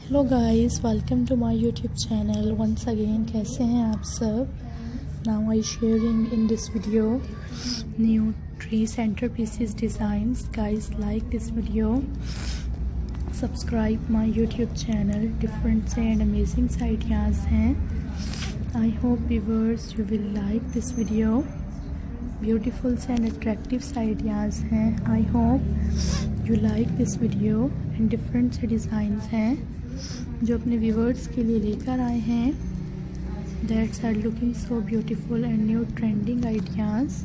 Hello guys, welcome to my YouTube channel once again. कैसे हैं आप सब? Now I sharing in this video new tree centre pieces designs. Guys, like this video, subscribe my YouTube channel. Different and amazing ideas हैं। I hope viewers you will like this video. Beautiful and attractive ideas हैं। I hope you like this video. And different से designs हैं जो अपने viewers के लिए लेकर आए हैं। That's are looking so beautiful and new trending ideas.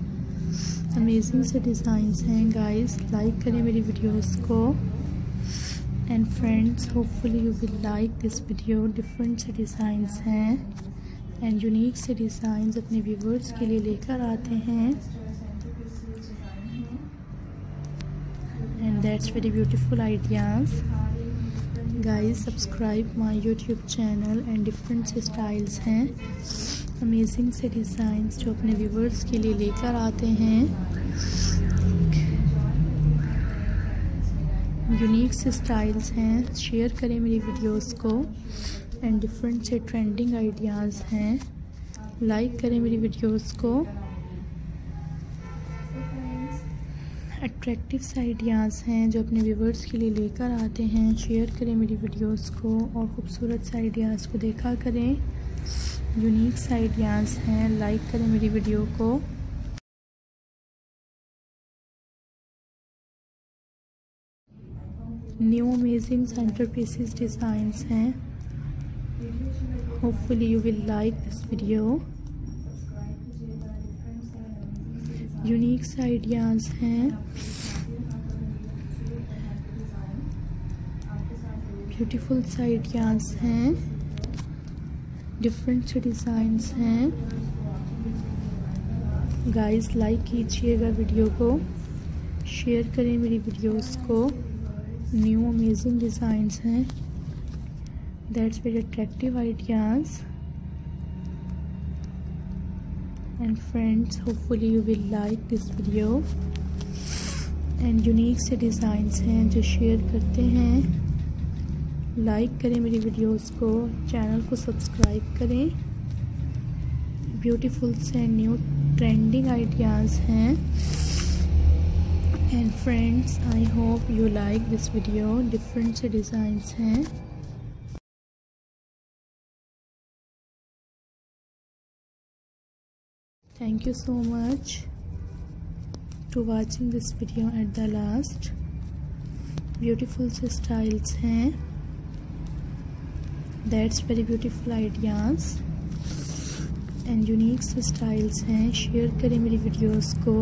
Amazing से डिज़ाइंस हैं। गाइस, लाइक करें मेरी वीडियोस को। And friends, hopefully you will like this video. Different से डिज़ाइंस हैं एंड यूनिक से डिज़ाइंस अपने व्यूअर्स के लिए लेकर आते हैं। And that's very beautiful ideas. Guys, subscribe my YouTube channel. And different से स्टाइल्स हैं, अमेजिंग से डिज़ाइंस जो अपने व्यूअर्स के लिए लेकर आते हैं। यूनिक से स्टाइल्स हैं। शेयर करें मेरी वीडियोस को। एंड डिफरेंट से ट्रेंडिंग आइडियाज़ हैं। लाइक करें मेरी वीडियोस को। अट्रैक्टिव आइडियाज़ हैं जो अपने व्यूवर्स के लिए लेकर आते हैं। शेयर करें मेरी वीडियोस को और ख़ूबसूरत आइडियाज़ को देखा करें। यूनिक आइडियाज़ हैं। लाइक करें मेरी वीडियो को। New amazing centre pieces designs हैं। Hopefully you will like this video. Unique ideas हैं। ब्यूटीफुल आइडियाज़ हैं। डिफरेंट से डिज़ाइंस हैं। गाइस, लाइक कीजिएगा वीडियो को। शेयर करें मेरी वीडियोस को। न्यू अमेजिंग डिज़ाइंस हैं। That's very attractive ideas. And friends, hopefully you will like this video. And unique से डिज़ाइंस हैं जो शेयर करते हैं। लाइक करें मेरी वीडियोस को। चैनल को सब्सक्राइब करें। ब्यूटीफुल से न्यू ट्रेंडिंग आइडियाज़ हैं। And friends, I hope you like this video. Different से डिज़ाइंस हैं। Thank you so much to watching this video at the last. Beautiful से styles हैं। That's very beautiful ideas and unique से styles हैं। Share करें मेरी videos को।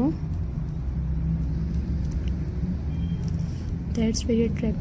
That's very attractive।